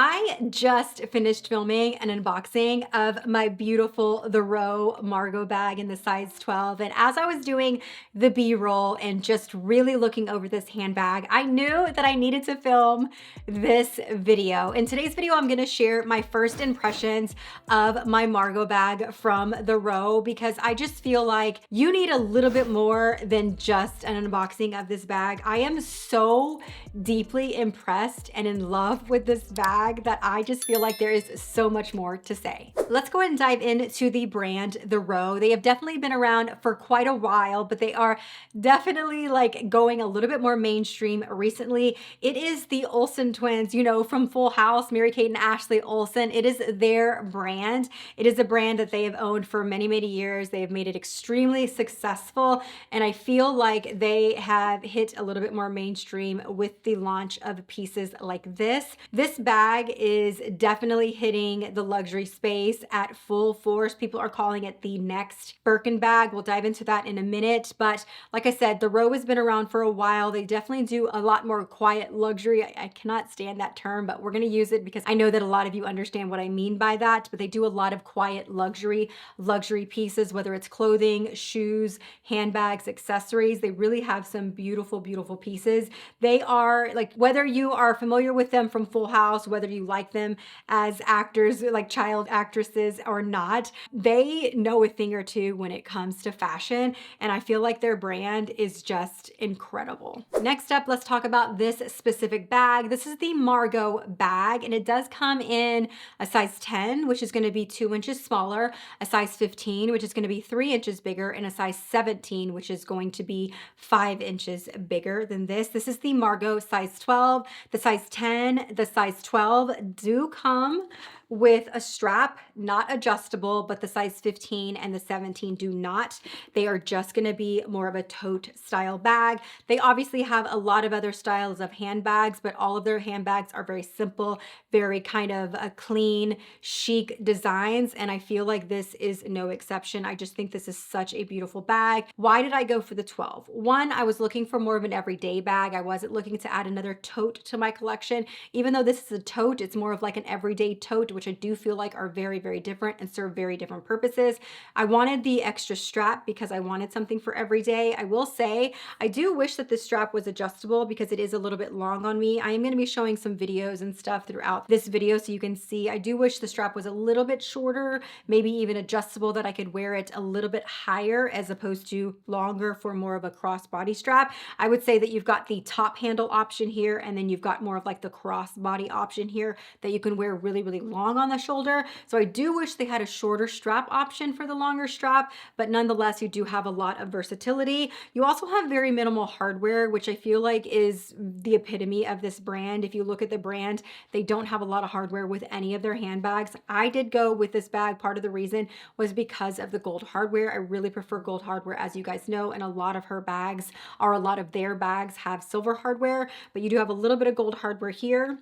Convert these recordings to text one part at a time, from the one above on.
I just finished filming an unboxing of my beautiful the Row Margaux bag in the size 12. And as I was doing the B-roll and just really looking over this handbag, I knew that I needed to film this video. In today's video, I'm gonna share my first impressions of my Margaux bag from the Row because I just feel like you need a little bit more than just an unboxing of this bag. I am so deeply impressed and in love with this bag that I just feel like there is so much more to say. Let's go ahead and dive into the brand, the Row. They have definitely been around for quite a while, but they are definitely like going a little bit more mainstream recently. It is the Olsen twins, you know, from Full House, Mary-Kate and Ashley Olsen. It is their brand. It is a brand that they have owned for many, many years. They have made it extremely successful, and I feel like they have hit a little bit more mainstream with the launch of pieces like this. This bag is definitely hitting the luxury space at full force. People are calling it the next Birkin bag. We'll dive into that in a minute. But like I said, the Row has been around for a while. They definitely do a lot more quiet luxury. I cannot stand that term, but we're going to use it because I know that a lot of you understand what I mean by that. But they do a lot of quiet luxury pieces, whether it's clothing, shoes, handbags, accessories. They really have some beautiful, beautiful pieces. They are like, whether you are familiar with them from Full House, whether you like them as actors, like child actresses or not, they know a thing or two when it comes to fashion. And I feel like their brand is just incredible. Next up, let's talk about this specific bag. This is the Margaux bag, and it does come in a size 10, which is going to be 2 inches smaller, a size 15, which is going to be 3 inches bigger, and a size 17, which is going to be 5 inches bigger than this. This is the Margaux size 12. The size 10, the size 12 do come with a strap, not adjustable, but the size 15 and the 17 do not. They are just gonna be more of a tote style bag. They obviously have a lot of other styles of handbags, but all of their handbags are very simple, very kind of a clean, chic designs, and I feel like this is no exception. I just think this is such a beautiful bag. Why did I go for the 12? One, I was looking for more of an everyday bag. I wasn't looking to add another tote to my collection. Even though this is a tote, it's more of like an everyday tote, which I do feel like are very, very different and serve very different purposes. I wanted the extra strap because I wanted something for every day. I will say, I do wish that this strap was adjustable because it is a little bit long on me. I am going to be showing some videos and stuff throughout this video so you can see. I do wish the strap was a little bit shorter, maybe even adjustable, that I could wear it a little bit higher as opposed to longer for more of a crossbody strap. I would say that you've got the top handle option here, and then you've got more of like the crossbody option here that you can wear really, really long on the shoulder. So I do wish they had a shorter strap option for the longer strap, but nonetheless, you do have a lot of versatility. You also have very minimal hardware, which I feel like is the epitome of this brand. If you look at the brand, they don't have a lot of hardware with any of their handbags. I did go with this bag. Part of the reason was because of the gold hardware. I really prefer gold hardware, as you guys know, and a lot of her bags, or a lot of their bags, have silver hardware, but you do have a little bit of gold hardware here,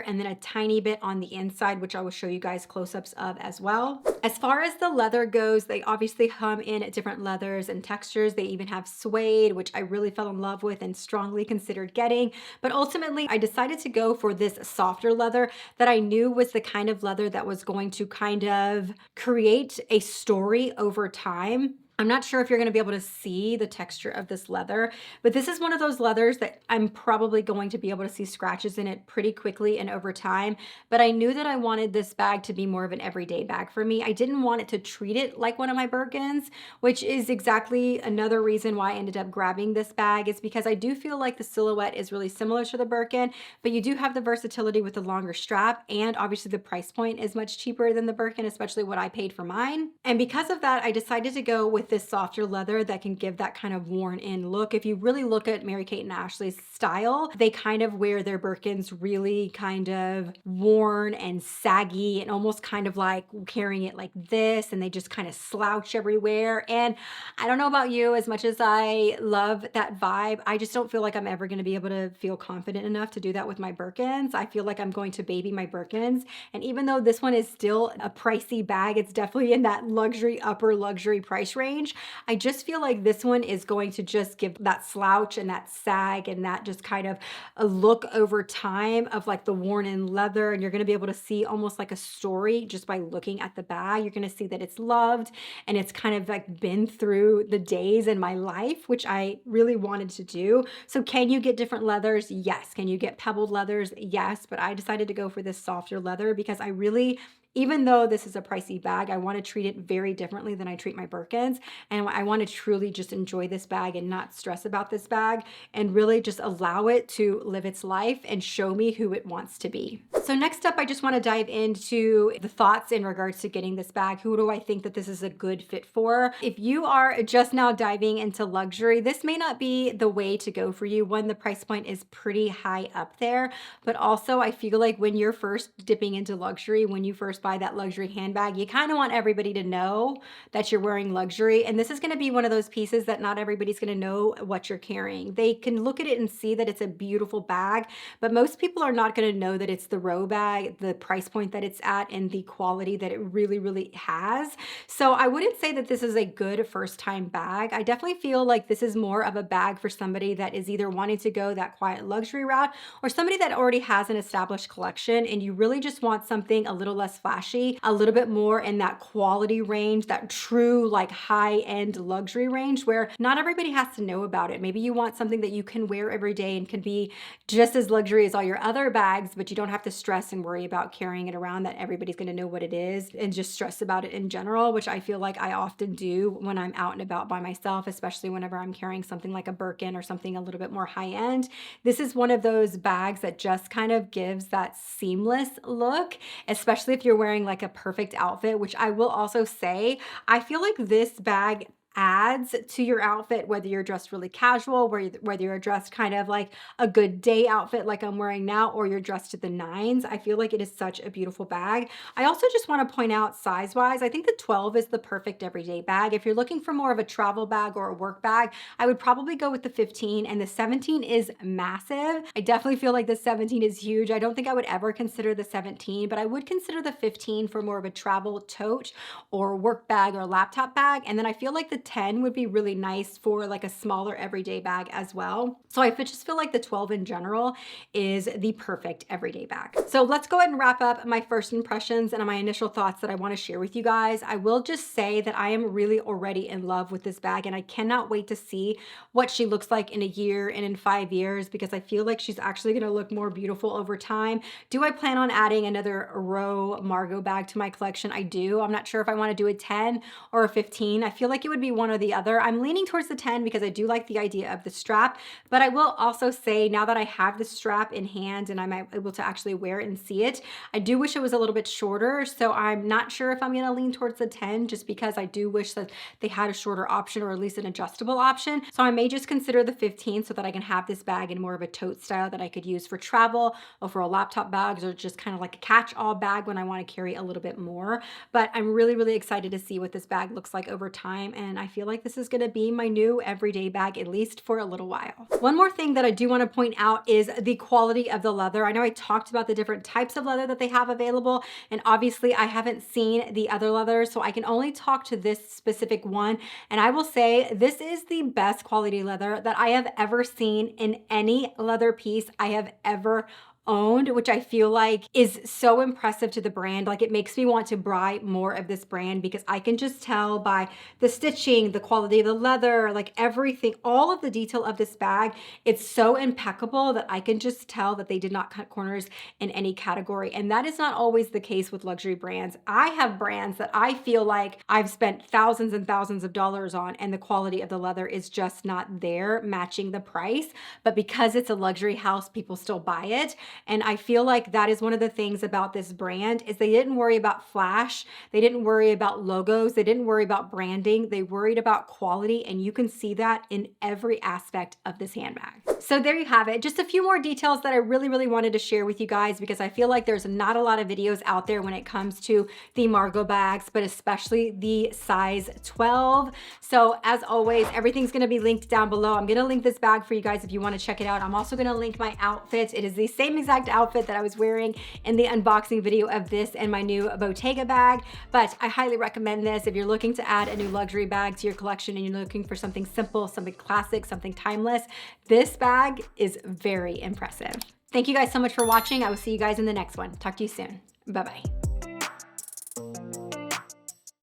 and then a tiny bit on the inside, which I will show you guys close-ups of as well. As far as the leather goes, they obviously come in different leathers and textures. They even have suede, which I really fell in love with and strongly considered getting. But ultimately, I decided to go for this softer leather that I knew was the kind of leather that was going to kind of create a story over time. I'm not sure if you're going to be able to see the texture of this leather, but this is one of those leathers that I'm probably going to be able to see scratches in it pretty quickly and over time. But I knew that I wanted this bag to be more of an everyday bag for me. I didn't want it to treat it like one of my Birkins, which is exactly another reason why I ended up grabbing this bag, is because I do feel like the silhouette is really similar to the Birkin, but you do have the versatility with the longer strap, and obviously the price point is much cheaper than the Birkin, especially what I paid for mine. And because of that, I decided to go with this softer leather that can give that kind of worn in look. If you really look at Mary-Kate and Ashley's style, they kind of wear their Birkins really kind of worn and saggy and almost kind of like carrying it like this, and they just kind of slouch everywhere. And I don't know about you, as much as I love that vibe, I just don't feel like I'm ever going to be able to feel confident enough to do that with my Birkins. I feel like I'm going to baby my Birkins. And even though this one is still a pricey bag, it's definitely in that luxury, upper luxury price range, range. I just feel like this one is going to just give that slouch and that sag and that just kind of a look over time of like the worn in leather. And you're going to be able to see almost like a story just by looking at the bag. You're going to see that it's loved and it's kind of like been through the days in my life, which I really wanted to do. So can you get different leathers? Yes. Can you get pebbled leathers? Yes. But I decided to go for this softer leather because I really, even though this is a pricey bag, I want to treat it very differently than I treat my Birkins. And I want to truly just enjoy this bag and not stress about this bag and really just allow it to live its life and show me who it wants to be. So next up, I just want to dive into the thoughts in regards to getting this bag. Who do I think that this is a good fit for? If you are just now diving into luxury, this may not be the way to go for you. One, the price point is pretty high up there, but also I feel like when you're first dipping into luxury, when you first buy that luxury handbag, you kind of want everybody to know that you're wearing luxury. And this is going to be one of those pieces that not everybody's going to know what you're carrying. They can look at it and see that it's a beautiful bag, but most people are not going to know that it's the Row bag, the price point that it's at, and the quality that it really, really has. So I wouldn't say that this is a good first time bag. I definitely feel like this is more of a bag for somebody that is either wanting to go that quiet luxury route or somebody that already has an established collection and you really just want something a little less flashy, a little bit more in that quality range, that true like high-end luxury range where not everybody has to know about it. Maybe you want something that you can wear every day and can be just as luxury as all your other bags, but you don't have to stress and worry about carrying it around that everybody's going to know what it is and just stress about it in general, which I feel like I often do when I'm out and about by myself, especially whenever I'm carrying something like a Birkin or something a little bit more high-end. This is one of those bags that just kind of gives that seamless look, especially if you're wearing like a perfect outfit, which I will also say, I feel like this bag adds to your outfit, whether you're dressed really casual, whether you're dressed kind of like a good day outfit like I'm wearing now, or you're dressed to the nines. I feel like it is such a beautiful bag. I also just want to point out size-wise, I think the 12 is the perfect everyday bag. If you're looking for more of a travel bag or a work bag, I would probably go with the 15, and the 17 is massive. I definitely feel like the 17 is huge. I don't think I would ever consider the 17, but I would consider the 15 for more of a travel tote or work bag or laptop bag. And then I feel like the 10 would be really nice for like a smaller everyday bag as well. So I just feel like the 12 in general is the perfect everyday bag. So let's go ahead and wrap up my first impressions and my initial thoughts that I want to share with you guys. I will just say that I am really already in love with this bag and I cannot wait to see what she looks like in a year and in 5 years because I feel like she's actually going to look more beautiful over time. Do I plan on adding another Row Margaux bag to my collection? I do. I'm not sure if I want to do a 10 or a 15. I feel like it would be one or the other. I'm leaning towards the 10 because I do like the idea of the strap, but I will also say now that I have the strap in hand and I'm able to actually wear it and see it, I do wish it was a little bit shorter. So I'm not sure if I'm going to lean towards the 10 just because I do wish that they had a shorter option or at least an adjustable option. So I may just consider the 15 so that I can have this bag in more of a tote style that I could use for travel or for a laptop bags or just kind of like a catch-all bag when I want to carry a little bit more. But I'm really, really excited to see what this bag looks like over time. And I feel like this is going to be my new everyday bag, at least for a little while. One more thing that I do want to point out is the quality of the leather. I know I talked about the different types of leather that they have available, and obviously I haven't seen the other leathers, so I can only talk to this specific one. And I will say this is the best quality leather that I have ever seen in any leather piece I have ever owned, which I feel like is so impressive to the brand. Like it makes me want to buy more of this brand because I can just tell by the stitching, the quality of the leather, like everything, all of the detail of this bag. It's so impeccable that I can just tell that they did not cut corners in any category. And that is not always the case with luxury brands. I have brands that I feel like I've spent thousands and thousands of dollars on and the quality of the leather is just not there matching the price. But because it's a luxury house, people still buy it. And I feel like that is one of the things about this brand is they didn't worry about flash. They didn't worry about logos. They didn't worry about branding. They worried about quality. And you can see that in every aspect of this handbag. So there you have it. Just a few more details that I really, really wanted to share with you guys because I feel like there's not a lot of videos out there when it comes to the Margaux bags, but especially the size 12. So as always, everything's going to be linked down below. I'm going to link this bag for you guys if you want to check it out. I'm also going to link my outfit. It is the same exact outfit that I was wearing in the unboxing video of this and my new Bottega bag, but I highly recommend this if you're looking to add a new luxury bag to your collection and you're looking for something simple, something classic, something timeless. This bag is very impressive. Thank you guys so much for watching. I will see you guys in the next one. Talk to you soon. Bye-bye.